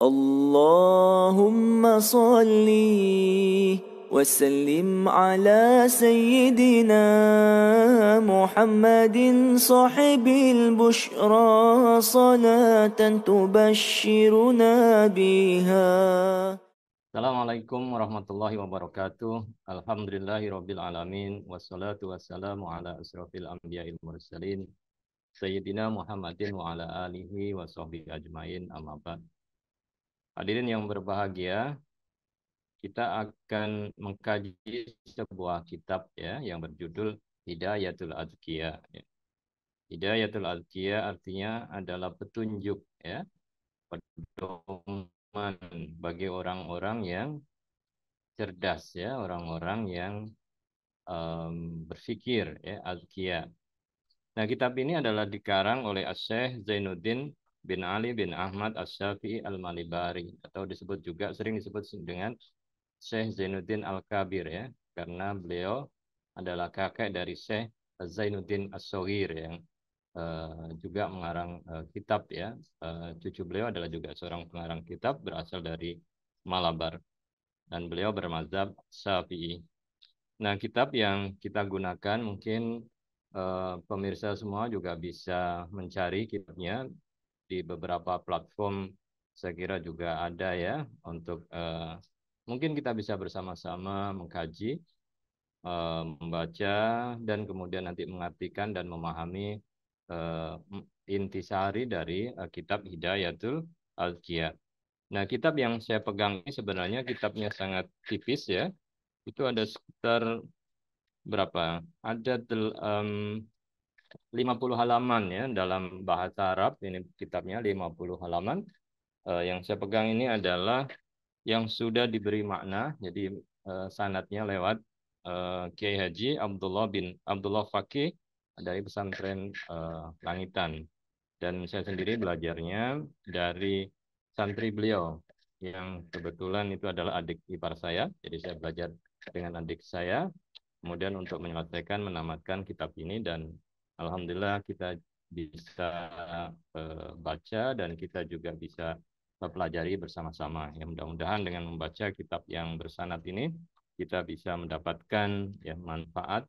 اللهم صل وسلم على سيدنا محمد صاحب البشرى صلاة تبشرنا بها. Assalamualaikum warahmatullahi wabarakatuh. Alhamdulillahirabbil alamin wassalatu wassalamu ala asrofil anbiya'il mursalin sayyidina Muhammadin wa ala alihi wa sahbihi ajmain amma ba'd. Hadirin yang berbahagia, kita akan mengkaji sebuah kitab ya yang berjudul Hidayatul Adqiya. Hidayatul Adqiya artinya adalah petunjuk ya, pedoman bagi orang-orang yang cerdas ya, orang-orang yang berfikir ya, azkiya. Nah, kitab ini adalah dikarang oleh Asy-Syaikh Zainuddin bin Ali bin Ahmad Asy-Syafi'i Al-Malibari, atau sering disebut dengan Syekh Zainuddin Al-Kabir ya, karena beliau adalah kakek dari Syekh Zainuddin As-Shaghir yang juga mengarang kitab ya. Cucu beliau adalah juga seorang pengarang kitab berasal dari Malabar, dan beliau bermazhab Syafi'i. Nah, kitab yang kita gunakan mungkin pemirsa semua juga bisa mencari kitabnya di beberapa platform. Saya kira juga ada ya untuk mungkin kita bisa bersama-sama mengkaji, membaca, dan kemudian nanti mengartikan dan memahami intisari dari kitab Hidayatul Adqiya. Nah, kitab yang saya pegang ini sebenarnya kitabnya sangat tipis ya. Itu ada sekitar berapa? Ada 50 halaman ya dalam bahasa Arab. Ini kitabnya 50 halaman. Yang saya pegang ini adalah yang sudah diberi makna. Jadi sanadnya lewat Kiai Haji Abdullah Fakih dari pesantren Langitan. Dan saya sendiri belajarnya dari santri beliau yang kebetulan itu adalah adik ipar saya. Jadi saya belajar dengan adik saya. Kemudian untuk menyelesaikan menamatkan kitab ini, dan alhamdulillah kita bisa baca dan kita juga bisa pelajari bersama-sama. Ya, mudah-mudahan dengan membaca kitab yang bersanad ini kita bisa mendapatkan ya manfaat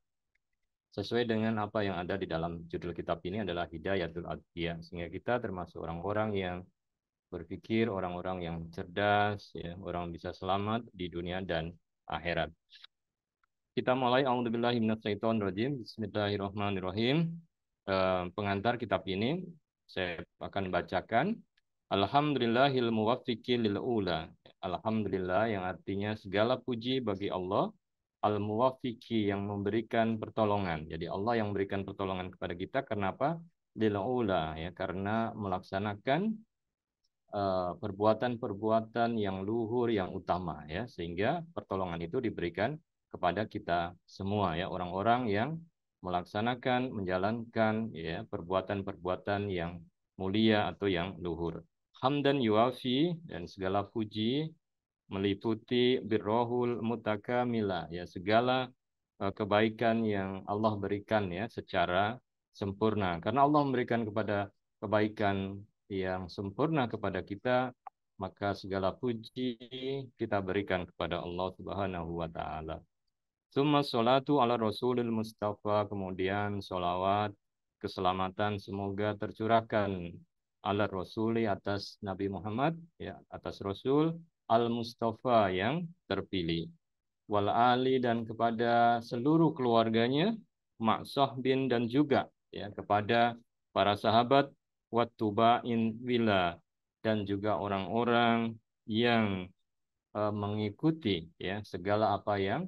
sesuai dengan apa yang ada di dalam judul kitab ini adalah Hidayatul Adqiya, sehingga kita termasuk orang-orang yang berpikir, orang-orang yang cerdas ya, orang bisa selamat di dunia dan akhirat. Kita mulai. A'udzubillahi minasyaitonirrajim. Bismillahirrahmanirrahim. Pengantar kitab ini saya akan bacakan. Alhamdulillahil muwaffiqi lil ula. Alhamdulillah yang artinya segala puji bagi Allah, al muwaffiqi yang memberikan pertolongan. Jadi Allah yang memberikan pertolongan kepada kita. Kenapa? Lil ula ya, karena melaksanakan perbuatan-perbuatan yang luhur, yang utama ya, sehingga pertolongan itu diberikan kepada kita semua ya, orang-orang yang melaksanakan, menjalankan ya perbuatan-perbuatan yang mulia atau yang luhur. Hamdan yuafi, dan segala puji meliputi birrohul mutakamila ya, segala kebaikan yang Allah berikan ya secara sempurna, karena Allah memberikan kepada kebaikan yang sempurna kepada kita, maka segala puji kita berikan kepada Allah Subhanahu wa taala. Summa sholatu ala Rasulil Mustafa, kemudian sholawat keselamatan semoga tercurahkan ala Rasuli, atas Nabi Muhammad ya, atas Rasul al Mustafa yang terpilih, wal ali, dan kepada seluruh keluarganya, mak bin, dan juga ya kepada para sahabat, wattubain wila, dan juga orang-orang yang mengikuti ya segala apa yang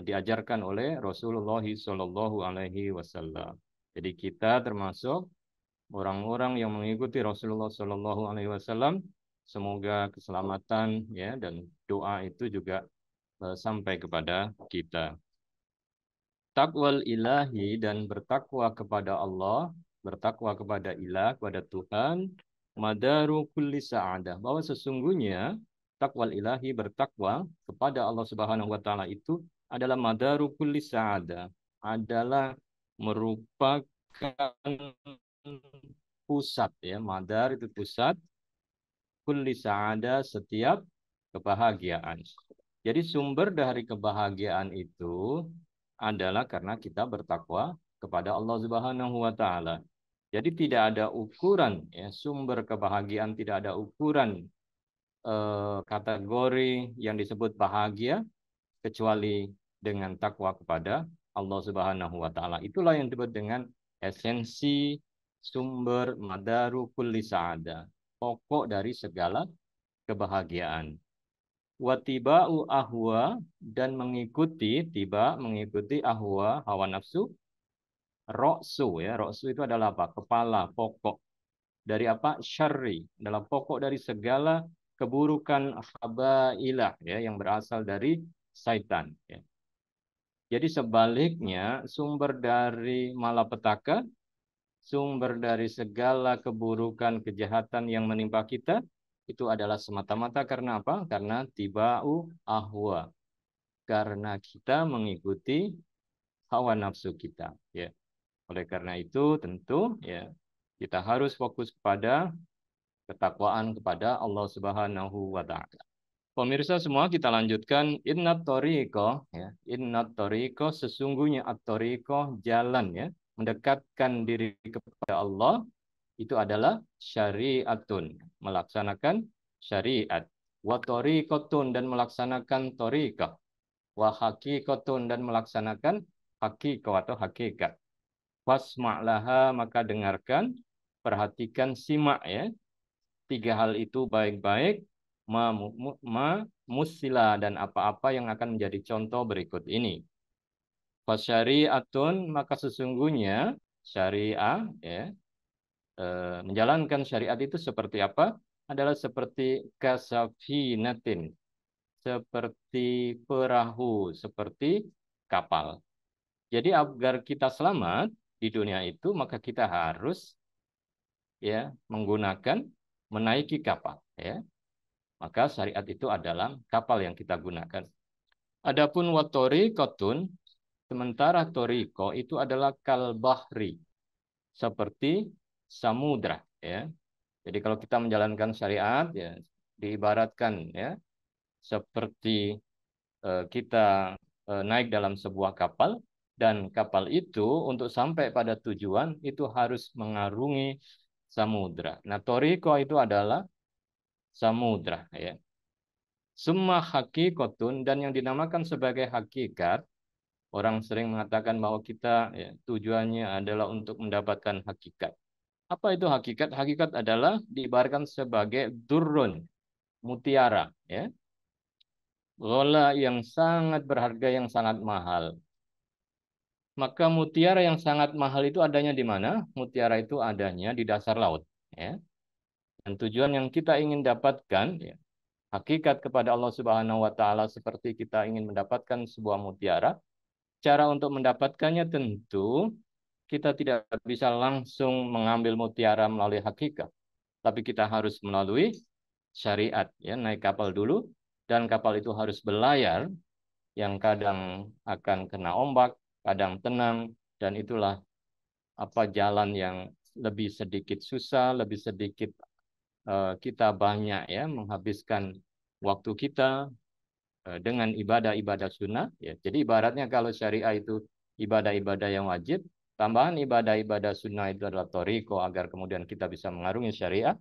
diajarkan oleh Rasulullah Shallallahu Alaihi Wasallam. Jadi kita termasuk orang-orang yang mengikuti Rasulullah Shallallahu Alaihi Wasallam. Semoga keselamatan ya dan doa itu juga sampai kepada kita. Takwal ilahi, dan bertakwa kepada Allah, bertakwa kepada ilah, kepada Tuhan, madaru kulli sa'adah, bahwa sesungguhnya takwal ilahi, bertakwa kepada Allah Subhanahu wa taala itu adalah madaru kulli sa'adah, adalah merupakan pusat ya, madar itu pusat, kulli sa'ada, setiap kebahagiaan. Jadi sumber dari kebahagiaan itu adalah karena kita bertakwa kepada Allah Subhanahu wa taala. Jadi tidak ada ukuran ya, sumber kebahagiaan, tidak ada ukuran kategori yang disebut bahagia kecuali dengan takwa kepada Allah Subhanahu wa taala. Itulah yang disebut dengan esensi sumber madaru kulli sa'ada, pokok dari segala kebahagiaan. Watiba'u ahwa, dan mengikuti ahwa, hawa nafsu. Roksu ya, roksu itu adalah apa? Kepala, pokok dari apa? Syarri, adalah pokok dari segala keburukan habailah ya, yang berasal dari syaitan ya. Jadi sebaliknya, sumber dari malapetaka, sumber dari segala keburukan kejahatan yang menimpa kita itu adalah semata-mata karena apa? Karena tiba'u ahwa, karena kita mengikuti hawa nafsu kita ya. Oleh karena itu tentu ya kita harus fokus kepada ketakwaan kepada Allah Subhanahu wa taala. Pemirsa semua, kita lanjutkan innat thoriqo ya. Innat thoriqo, sesungguhnya at-thoriqo, jalan ya, mendekatkan diri kepada Allah itu adalah syariatun, melaksanakan syariat. Wa thoriqotun, dan melaksanakan thoriqah. Wa haqiqotun, dan melaksanakan haqiqah atau hakikat. Wasma'laha, maka dengarkan, perhatikan, simak ya. Tiga hal itu baik-baik, musila, dan apa-apa yang akan menjadi contoh berikut ini. Fasyari'atun, maka sesungguhnya syariah ya, menjalankan syariat itu seperti apa? Adalah seperti kasafinatin, seperti perahu, seperti kapal. Jadi agar kita selamat di dunia itu, maka kita harus ya menggunakan, menaiki kapal ya. Maka syariat itu adalah kapal yang kita gunakan. Adapun watoriqotun, sementara toriko itu adalah kalbahri, seperti samudra ya. Jadi kalau kita menjalankan syariat ya, diibaratkan ya seperti kita naik dalam sebuah kapal, dan kapal itu untuk sampai pada tujuan itu harus mengarungi samudra. Nah, toriko itu adalah samudra ya. Summa hakikotun, dan yang dinamakan sebagai hakikat, orang sering mengatakan bahwa kita ya, tujuannya adalah untuk mendapatkan hakikat. Apa itu hakikat? Hakikat adalah diibaratkan sebagai durrun, mutiara ya. Ghola yang sangat berharga, yang sangat mahal. Maka mutiara yang sangat mahal itu adanya di mana? Mutiara itu adanya di dasar laut ya. Dan tujuan yang kita ingin dapatkan ya, hakikat kepada Allah Subhanahu wa taala, seperti kita ingin mendapatkan sebuah mutiara. Cara untuk mendapatkannya tentu kita tidak bisa langsung mengambil mutiara melalui hakikat, tapi kita harus melalui syariat ya, naik kapal dulu, dan kapal itu harus berlayar yang kadang akan kena ombak, kadang tenang, dan itulah apa jalan yang lebih sedikit susah, lebih sedikit kita banyak ya menghabiskan waktu kita dengan ibadah-ibadah sunnah ya. Jadi ibaratnya kalau syariah itu ibadah-ibadah yang wajib, tambahan ibadah-ibadah sunnah itu adalah toriko, agar kemudian kita bisa mengarungi syariah.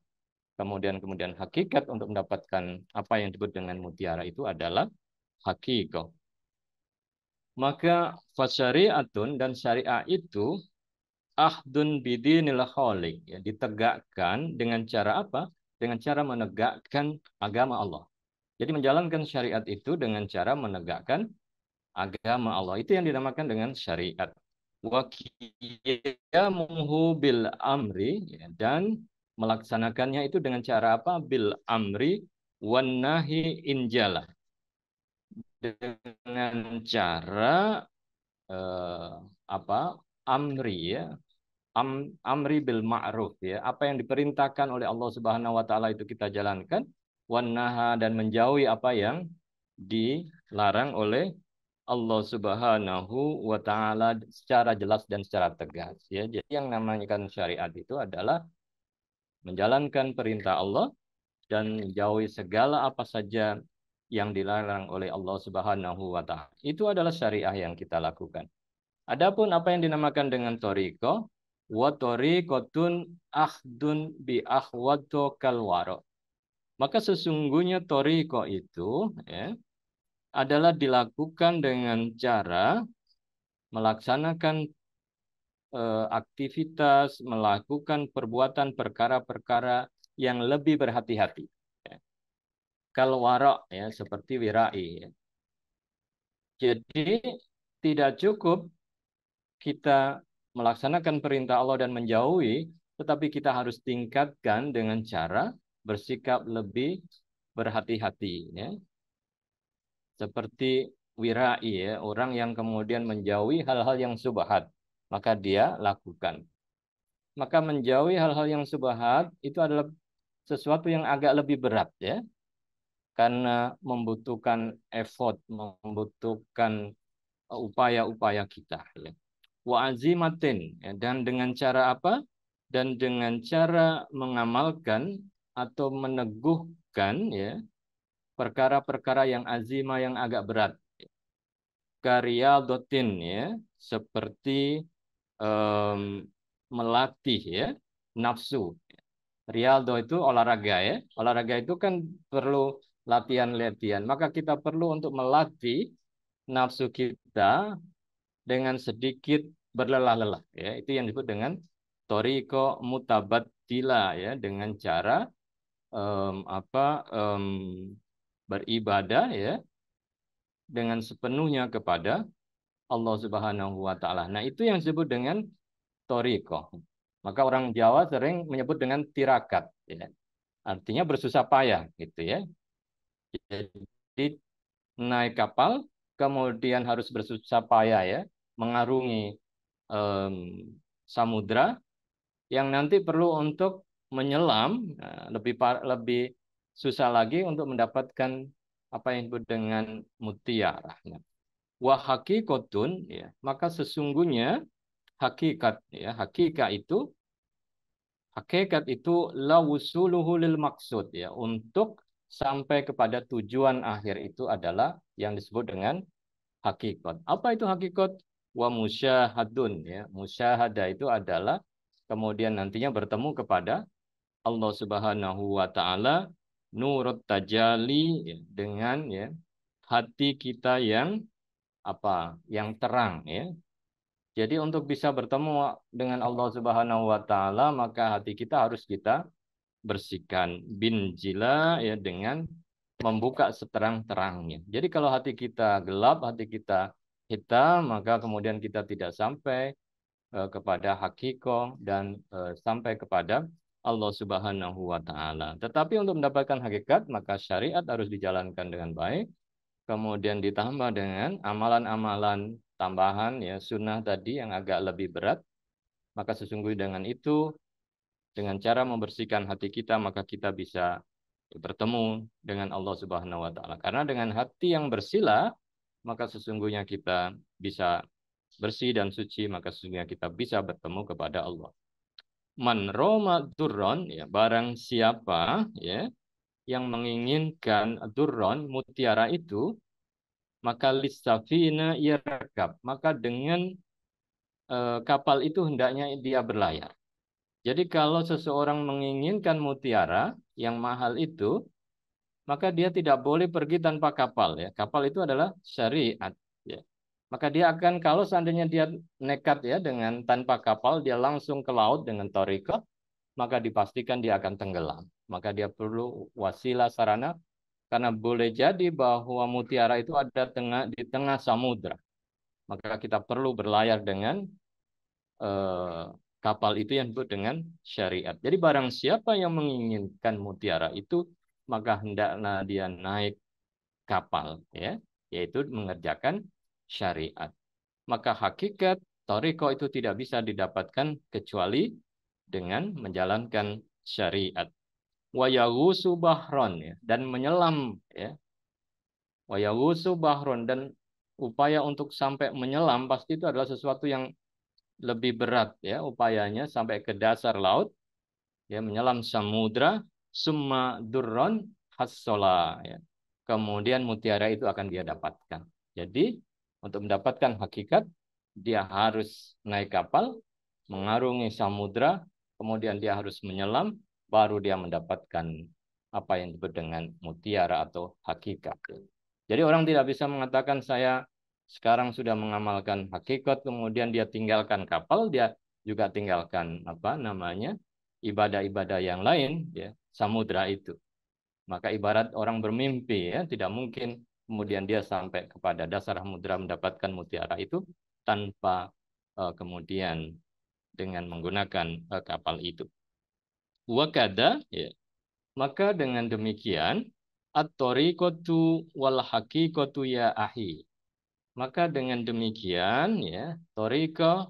Kemudian hakikat untuk mendapatkan apa yang disebut dengan mutiara itu adalah hakikat. Maka fasyariatun, dan syariah itu ahdun bidinil khaliq ya, ditegakkan dengan cara apa? Dengan cara menegakkan agama Allah. Jadi menjalankan syariat itu dengan cara menegakkan agama Allah. Itu yang dinamakan dengan syariat. Wa qiyamuhu bil amri ya, dan melaksanakannya itu dengan cara apa? Bil amri wan nahi injalah. Dengan cara apa? Amri ya. Amri bil ma'ruf ya. Apa yang diperintahkan oleh Allah Subhanahu wa taala itu kita jalankan, wan naha, dan menjauhi apa yang dilarang oleh Allah Subhanahu wa taala secara jelas dan secara tegas ya. Jadi yang namanya kan syariat itu adalah menjalankan perintah Allah dan menjauhi segala apa saja yang dilarang oleh Allah Subhanahu wa taala. Itu adalah syariah yang kita lakukan. Adapun apa yang dinamakan dengan thariqah, wa thariqatun akhdun bi akhwatu kalwaro. Maka sesungguhnya thariqah itu ya, adalah dilakukan dengan cara melaksanakan aktivitas, melakukan perbuatan perkara-perkara yang lebih berhati-hati. Ya. Kal wara' ya, seperti wirai. Ya. Jadi tidak cukup kita melaksanakan perintah Allah dan menjauhi, tetapi kita harus tingkatkan dengan cara bersikap lebih berhati-hati. Ya. Seperti wirai, ya, orang yang kemudian menjauhi hal-hal yang subhat, maka dia lakukan. Maka menjauhi hal-hal yang subhat itu adalah sesuatu yang agak lebih berat, ya, karena membutuhkan effort, membutuhkan upaya-upaya kita, ya. Wa azimatin, ya, dan dengan cara apa? Dan dengan cara mengamalkan atau meneguhkan, ya, perkara-perkara yang azimah yang agak berat. Karyadotin, ya, seperti melatih, ya, nafsu. Rialdo itu olahraga, ya. Olahraga itu kan perlu latihan-latihan. Maka kita perlu untuk melatih nafsu kita dengan sedikit berlelah-lelah, ya. Itu yang disebut dengan toriko mutabaddila, ya, dengan cara beribadah, ya, dengan sepenuhnya kepada Allah Subhanahu wa taala. Nah, itu yang disebut dengan toriko. Maka orang Jawa sering menyebut dengan tirakat, ya. Artinya bersusah payah, gitu, ya. Jadi naik kapal, kemudian harus bersusah payah, ya, mengarungi samudra yang nanti perlu untuk menyelam, lebih susah lagi untuk mendapatkan apa yang disebut dengan mutiara. Wa hakikatun, ya, maka sesungguhnya hakikat, ya, hakikat itu la wusuluhu lil maksud, ya, untuk sampai kepada tujuan akhir itu adalah yang disebut dengan hakikat. Apa itu hakikat? Wa musyahadun, ya. Musyahadah itu adalah kemudian nantinya bertemu kepada Allah Subhanahu wa taala, nurut tajalli, ya, dengan, ya, hati kita yang apa? Yang terang, ya. Jadi untuk bisa bertemu dengan Allah Subhanahu wa taala, maka hati kita harus kita bersihkan bin jila, ya, dengan membuka seterang-terangnya. Jadi kalau hati kita gelap, hati kita hitam, maka kemudian kita tidak sampai kepada hakikoh dan sampai kepada Allah Subhanahu wa taala. Tetapi untuk mendapatkan hakikat, maka syariat harus dijalankan dengan baik. Kemudian ditambah dengan amalan-amalan tambahan, ya, sunnah tadi yang agak lebih berat. Maka sesungguhnya dengan itu, dengan cara membersihkan hati kita, maka kita bisa bertemu dengan Allah Subhanahu wa taala. Karena dengan hati yang bersihlah, maka sesungguhnya kita bisa bersih dan suci, maka sesungguhnya kita bisa bertemu kepada Allah. Man roma durron, ya, barang siapa, ya, yang menginginkan durron, mutiara itu, maka lissafina yarkab, maka dengan kapal itu hendaknya dia berlayar. Jadi kalau seseorang menginginkan mutiara yang mahal itu, maka dia tidak boleh pergi tanpa kapal, ya. Kapal itu adalah syariat, ya. Maka dia akan, kalau seandainya dia nekat, ya, dengan tanpa kapal dia langsung ke laut dengan thariqah, maka dipastikan dia akan tenggelam. Maka dia perlu wasilah sarana, karena boleh jadi bahwa mutiara itu ada di tengah samudra. Maka kita perlu berlayar dengan kapal itu yang disebut dengan syariat. Jadi barang siapa yang menginginkan mutiara itu, maka hendaklah dia naik kapal, ya, yaitu mengerjakan syariat. Maka hakikat thariqah itu tidak bisa didapatkan kecuali dengan menjalankan syariat. Wa yaghusu bahron, ya, dan menyelam, ya. Wa yaghusu bahron, dan upaya untuk sampai menyelam pasti itu adalah sesuatu yang lebih berat, ya, upayanya sampai ke dasar laut, ya, menyelam samudra, summa durron hassola, ya. Kemudian mutiara itu akan dia dapatkan. Jadi untuk mendapatkan hakikat dia harus naik kapal, mengarungi samudra, kemudian dia harus menyelam, baru dia mendapatkan apa yang disebut dengan mutiara atau hakikat. Jadi orang tidak bisa mengatakan saya sekarang sudah mengamalkan hakikat, kemudian dia tinggalkan kapal, dia juga tinggalkan apa namanya ibadah-ibadah yang lain, ya, samudra itu. Maka ibarat orang bermimpi, ya, tidak mungkin kemudian dia sampai kepada dasar samudra mendapatkan mutiara itu tanpa kemudian dengan menggunakan kapal itu. Wakada, ya. Maka dengan demikian at-tariqatu wal haqiqatu ya ahi. Maka dengan demikian, ya, tariqah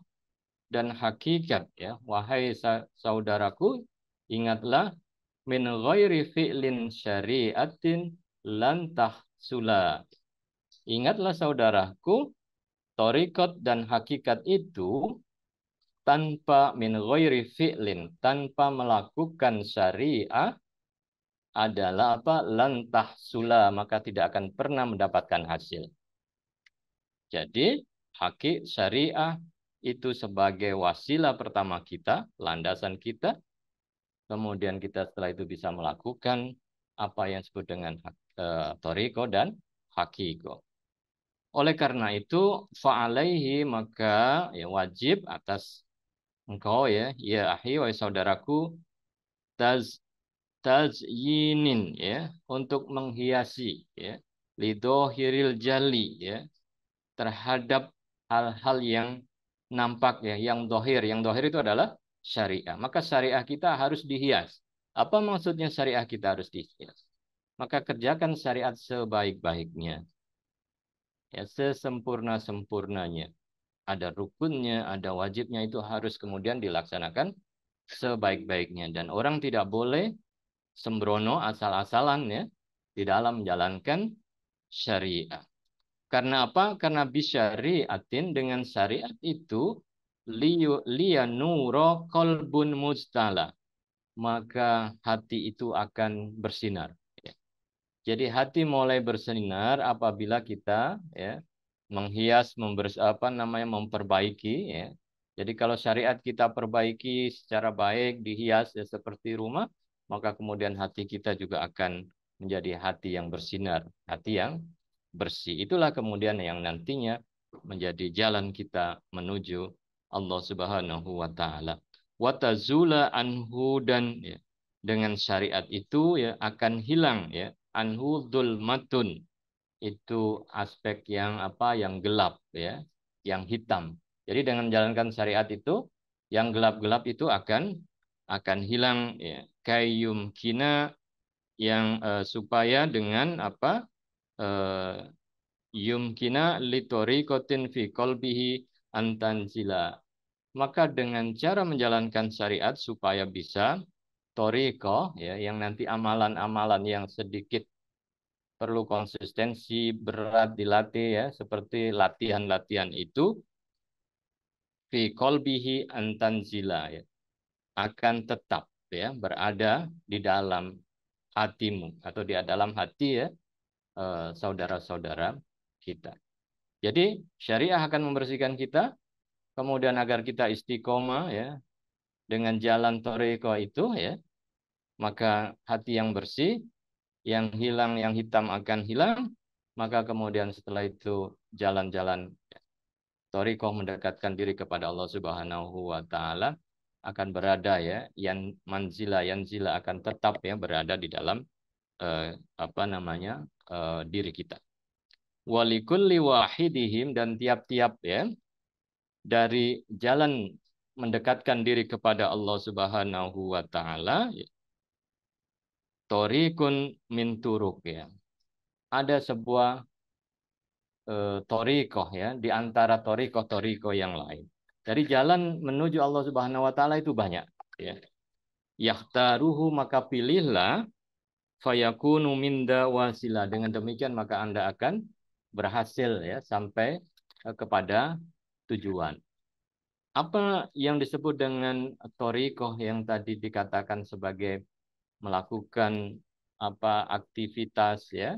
dan hakikat, ya, wahai saudaraku, ingatlah min ghairi fi'lin syari'atin lan tahsula. Ingatlah saudaraku, tariqat dan hakikat itu tanpa min ghairi fi'lin, tanpa melakukan syariah adalah apa? Lan tahsula, maka tidak akan pernah mendapatkan hasil. Jadi, syariah itu sebagai wasilah pertama kita, landasan kita. Kemudian kita setelah itu bisa melakukan apa yang disebut dengan toriko dan hakiko. Oleh karena itu, fa'alaihi, maka ya wajib atas engkau, ya ahi, wahai saudaraku, tazyinin, ya, untuk menghiasi, ya, lidohiril jali, ya, terhadap hal-hal yang nampak, ya, yang dohir. Yang dohir itu adalah syariah. Maka syariah kita harus dihias. Apa maksudnya syariah kita harus dihias? Maka kerjakan syariat sebaik-baiknya, ya, sesempurna-sempurnanya. Ada rukunnya, ada wajibnya, itu harus kemudian dilaksanakan sebaik-baiknya. Dan orang tidak boleh sembrono asal-asalan, ya, di dalam menjalankan syariat. Karena apa? Karena bisyariatin, dengan syariat itu liyanuro kolbun mustala, maka hati itu akan bersinar. Jadi hati mulai bersinar apabila kita, ya, menghias, memperbaiki, ya. Jadi kalau syariat kita perbaiki secara baik, dihias, ya, seperti rumah, maka kemudian hati kita juga akan menjadi hati yang bersinar, hati yang bersih. Itulah kemudian yang nantinya menjadi jalan kita menuju Allah Subhanahu wa taala. Wa tazula anhu, dan, ya, dengan syariat itu, ya, akan hilang, ya, anhu dzulmatun, itu aspek yang apa, yang gelap, ya, yang hitam. Jadi dengan menjalankan syariat itu, yang gelap-gelap itu akan hilang, ya. Kayyum kina, yang supaya dengan apa, yumkina litoriqatin fi qalbihi antanzila. Maka dengan cara menjalankan syariat supaya bisa toriko, ya, yang nanti amalan-amalan yang sedikit perlu konsistensi, berat dilatih, ya, seperti latihan-latihan itu, fi qalbihi antanzila, ya, akan tetap, ya, berada di dalam hatimu atau di dalam hati, ya, saudara-saudara kita. Jadi syariah akan membersihkan kita, kemudian agar kita istiqomah, ya, dengan jalan toriko itu, ya, maka hati yang bersih, yang hilang, yang hitam akan hilang, maka kemudian setelah itu jalan-jalan toriko mendekatkan diri kepada Allah Subhanahu wa taala akan berada, ya, yanzila akan tetap, ya, berada di dalam apa namanya diri kita. Walikulli wahidihim, dan tiap-tiap, ya, dari jalan mendekatkan diri kepada Allah Subhanahu wa taala, ya, Torikun min turuk, ya. Ada sebuah torikoh, ya, di antara torikoh yang lain. Dari jalan menuju Allah Subhanahu wa taala itu banyak, ya. Yahtaruhu, maka pilihlah, fayakunu minda wasila. Dengan demikian maka Anda akan berhasil, ya, sampai kepada tujuan. Apa yang disebut dengan torikoh yang tadi dikatakan sebagai melakukan aktivitas ya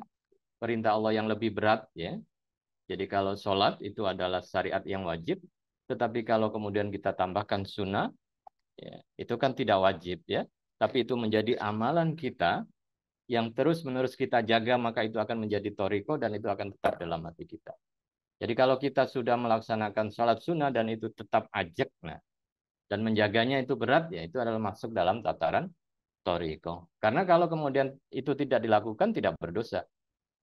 perintah Allah yang lebih berat ya. Jadi kalau sholat itu adalah syariat yang wajib, tetapi kalau kemudian kita tambahkan sunnah, ya, itu kan tidak wajib ya. Tapi itu menjadi amalan kita yang terus-menerus kita jaga, maka itu akan menjadi toriko dan itu akan tetap dalam hati kita. Jadi kalau kita sudah melaksanakan sholat sunnah dan itu tetap ajak, nah, dan menjaganya itu berat, ya itu adalah masuk dalam tataran toriko. Karena kalau kemudian itu tidak dilakukan, tidak berdosa.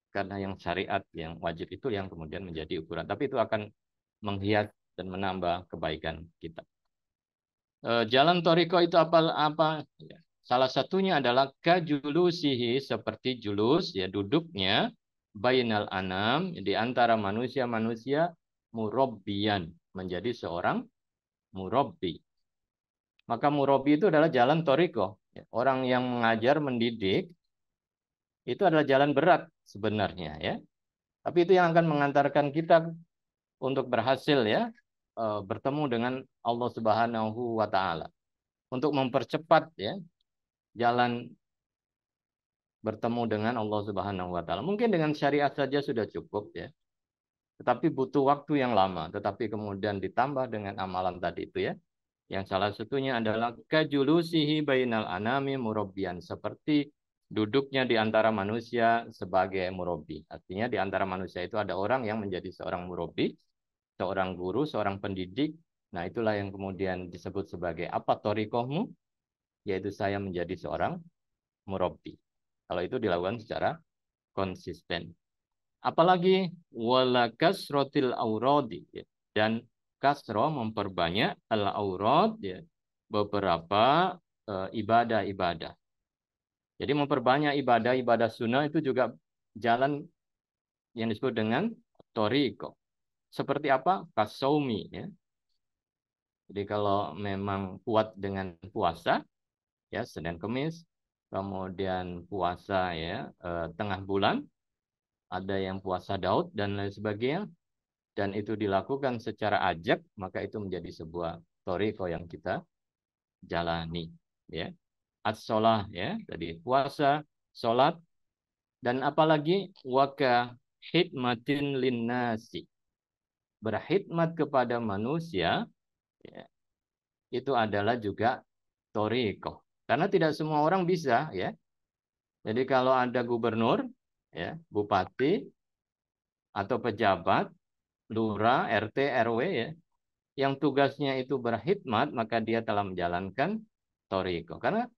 Karena yang syariat, yang wajib itu yang kemudian menjadi ukuran. Tapi itu akan menghias dan menambah kebaikan kita. Jalan toriko itu apa? Ya. Salah satunya adalah kajulusihi, seperti julus, ya duduknya, bainal anam, di antara manusia-manusia, murabbiyan, menjadi seorang murabbi. Maka murabbi itu adalah jalan toriko. Ya, orang yang mengajar, mendidik, itu adalah jalan berat sebenarnya ya. Tapi itu yang akan mengantarkan kita untuk berhasil ya bertemu dengan Allah Subhanahu wa taala. Untuk mempercepat ya jalan bertemu dengan Allah Subhanahu wa taala. Mungkin dengan syariat saja sudah cukup ya. Tetapi butuh waktu yang lama, tetapi kemudian ditambah dengan amalan tadi itu ya. Yang salah satunya adalah kajulusihi bainal anami murabbian, seperti duduknya di antara manusia sebagai murabbi. Artinya di antara manusia itu ada orang yang menjadi seorang murabbi, seorang guru, seorang pendidik. Nah, itulah yang kemudian disebut sebagai apa torikohmu, yaitu saya menjadi seorang murabbi. Kalau itu dilakukan secara konsisten. Apalagi wala kasrotil aurodi, ya. Dan kasro memperbanyak al aurod ya, beberapa ibadah-ibadah. Jadi memperbanyak ibadah-ibadah sunnah itu juga jalan yang disebut dengan toriko. Seperti apa? Kasaumi ya. Jadi kalau memang kuat dengan puasa ya Senin Kemis, kemudian puasa ya tengah bulan, ada yang puasa Daud dan lain sebagainya, dan itu dilakukan secara ajak, maka itu menjadi sebuah toriko yang kita jalani ya. As-sholah ya, tadi puasa, sholat, dan apalagi waka hidmatin linnasi, berkhidmat kepada manusia ya, itu adalah juga toriko. Karena tidak semua orang bisa ya. Jadi kalau ada gubernur, ya, bupati atau pejabat, lurah, RT, RW ya, yang tugasnya itu berkhidmat, maka dia telah menjalankan toriko. Karena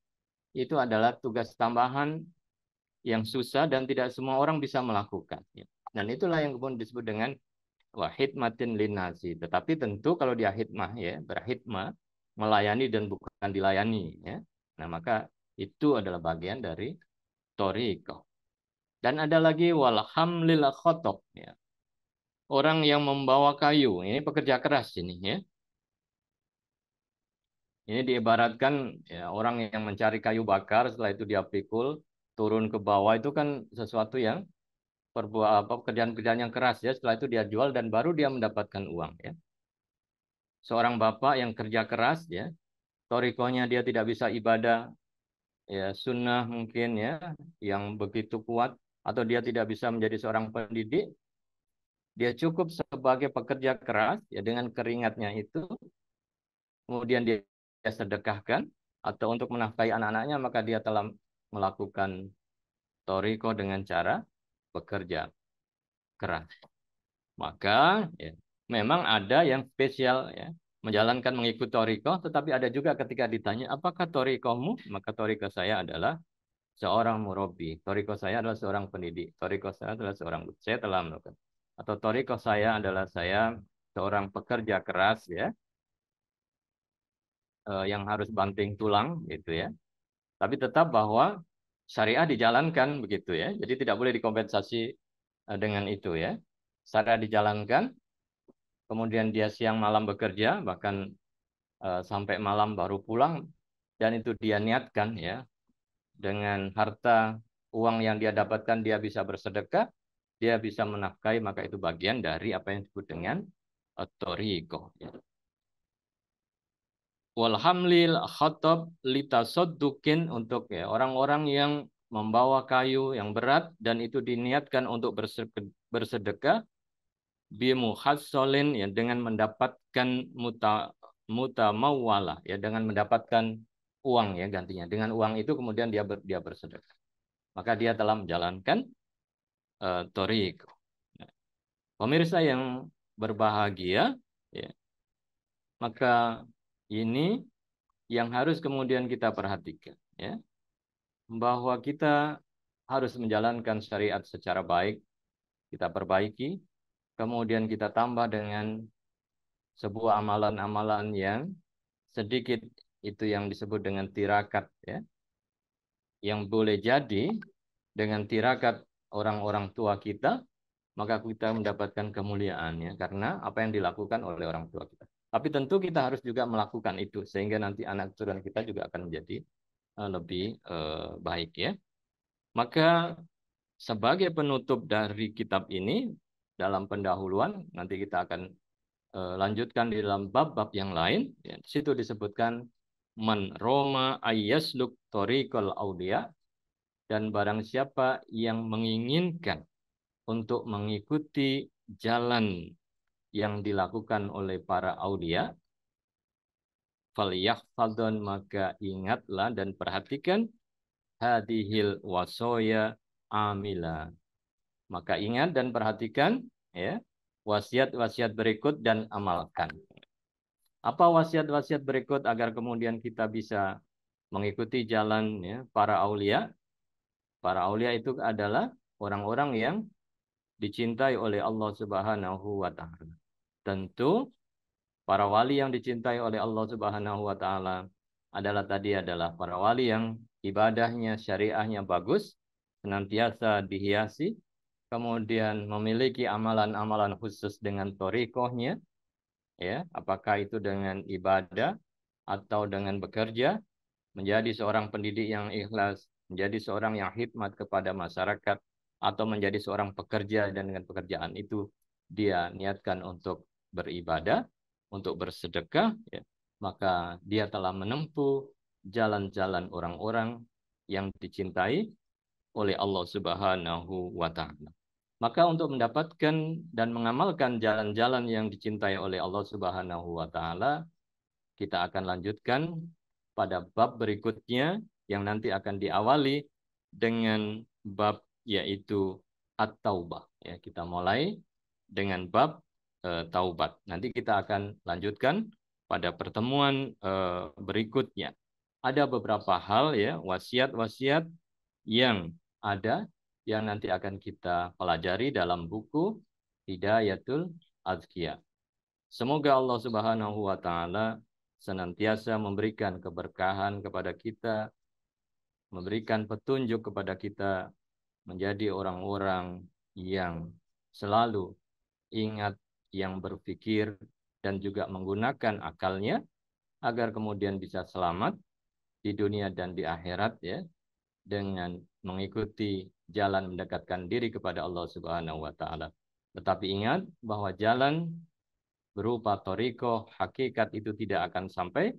itu adalah tugas tambahan yang susah dan tidak semua orang bisa melakukan. Ya. Dan itulah yang kemudian disebut dengan wahidmatin linasi. Tetapi tentu kalau dia hidmah ya, berkhidmat, melayani dan bukan dilayani ya. Nah, maka itu adalah bagian dari toriko. Dan ada lagi walhamlil khotok ya. Orang yang membawa kayu, ini pekerja keras ini ya. Ini diibaratkan ya, orang yang mencari kayu bakar, setelah itu dia pikul turun ke bawah, itu kan sesuatu yang pekerjaan-pekerjaan yang keras ya. Setelah itu dia jual dan baru dia mendapatkan uang ya. Seorang bapak yang kerja keras ya, torikonya dia tidak bisa ibadah ya sunnah mungkin ya yang begitu kuat, atau dia tidak bisa menjadi seorang pendidik, dia cukup sebagai pekerja keras ya dengan keringatnya itu, kemudian dia sedekahkan atau untuk menafkahi anak-anaknya, maka dia telah melakukan toriko dengan cara bekerja keras. Maka ya, memang ada yang spesial ya menjalankan mengikuti toriko, tetapi ada juga ketika ditanya apakah torikomu, maka toriko saya adalah seorang murabi, toriko saya adalah seorang pendidik, toriko saya adalah seorang saya telah melakukan, atau toriko saya adalah saya seorang pekerja keras ya yang harus banting tulang gitu ya. Tapi tetap bahwa syariah dijalankan begitu ya. Jadi tidak boleh dikompensasi dengan itu ya. Syariah dijalankan, kemudian dia siang malam bekerja, bahkan sampai malam baru pulang, dan itu dia niatkan ya. Dengan harta uang yang dia dapatkan dia bisa bersedekah, dia bisa menafkahi, maka itu bagian dari apa yang disebut dengan toriko ya. Walhamlil khatab litasoddukin, untuk ya orang-orang yang membawa kayu yang berat dan itu diniatkan untuk bersedekah, bimuhassolin, ya dengan mendapatkan mutamawwalah, ya dengan mendapatkan uang, ya gantinya. Dengan uang itu kemudian dia bersedekah. Maka dia telah menjalankan thoriq. Pemirsa yang berbahagia, ya, maka ini yang harus kemudian kita perhatikan, ya, bahwa kita harus menjalankan syariat secara baik, kita perbaiki, kemudian kita tambah dengan sebuah amalan-amalan yang sedikit, itu yang disebut dengan tirakat, ya, yang boleh jadi dengan tirakat orang-orang tua kita, maka kita mendapatkan kemuliaan, ya, karena apa yang dilakukan oleh orang tua kita. Tapi tentu kita harus juga melakukan itu sehingga nanti anak keturunan kita juga akan menjadi lebih baik, ya. Maka sebagai penutup dari kitab ini, dalam pendahuluan, nanti kita akan lanjutkan di dalam bab-bab yang lain, ya. Di situ disebutkan man roma ayyasluk thoriqal auliya, dan barang siapa yang menginginkan untuk mengikuti jalan yang dilakukan oleh para aulia, falyahfadhan, maka ingatlah dan perhatikan hadhil wasoya amila. Maka ingat dan perhatikan, ya, wasiat-wasiat berikut dan amalkan. Apa wasiat-wasiat berikut agar kemudian kita bisa mengikuti jalan, ya, para aulia? Para aulia itu adalah orang-orang yang dicintai oleh Allah Subhanahu wa taala. Tentu para wali yang dicintai oleh Allah Subhanahu wa taala adalah para wali yang ibadahnya, syariahnya bagus, senantiasa dihiasi, kemudian memiliki amalan-amalan khusus dengan thoriqohnya, ya, apakah itu dengan ibadah atau dengan bekerja, menjadi seorang pendidik yang ikhlas, menjadi seorang yang khidmat kepada masyarakat, atau menjadi seorang pekerja dan dengan pekerjaan itu dia niatkan untuk beribadah, untuk bersedekah, ya, maka dia telah menempuh jalan-jalan orang-orang yang dicintai oleh Allah Subhanahu wa taala. Maka untuk mendapatkan dan mengamalkan jalan-jalan yang dicintai oleh Allah Subhanahu wa taala, kita akan lanjutkan pada bab berikutnya yang nanti akan diawali dengan bab yaitu at-taubah, ya. Kita mulai dengan bab taubat. Nanti kita akan lanjutkan pada pertemuan berikutnya. Ada beberapa hal, ya, wasiat-wasiat yang ada yang nanti akan kita pelajari dalam buku Hidayatul Azkiyah. Semoga Allah Subhanahu wa taala senantiasa memberikan keberkahan kepada kita, memberikan petunjuk kepada kita menjadi orang-orang yang selalu ingat, yang berpikir dan juga menggunakan akalnya agar kemudian bisa selamat di dunia dan di akhirat, ya, dengan mengikuti jalan mendekatkan diri kepada Allah Subhanahu wa taala. Tetapi ingat bahwa jalan berupa thoriqoh hakikat itu tidak akan sampai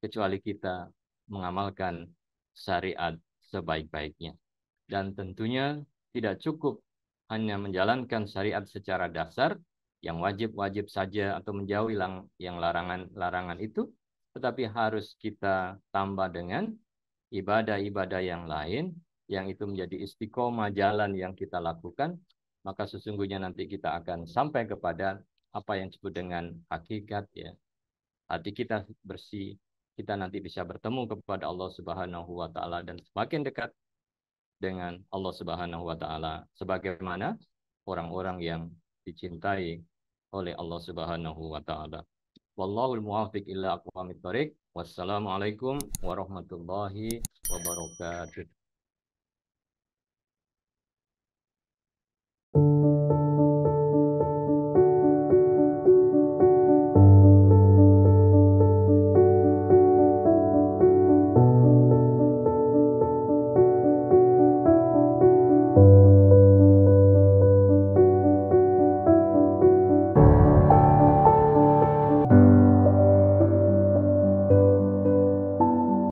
kecuali kita mengamalkan syariat sebaik-baiknya. Dan tentunya tidak cukup hanya menjalankan syariat secara dasar, yang wajib-wajib saja atau menjauhi yang larangan-larangan itu, tetapi harus kita tambah dengan ibadah-ibadah yang lain, yang itu menjadi istiqomah jalan yang kita lakukan, maka sesungguhnya nanti kita akan sampai kepada apa yang disebut dengan hakikat, ya. Hati kita bersih, kita nanti bisa bertemu kepada Allah Subhanahu wa taala dan semakin dekat dengan Allah Subhanahu wa taala sebagaimana orang-orang yang dicintai oleh Allah Subhanahu wa taala. Wallahul muwaffiq ila aqwamit thoriq. Wassalamualaikum warahmatullahi wabarakatuh.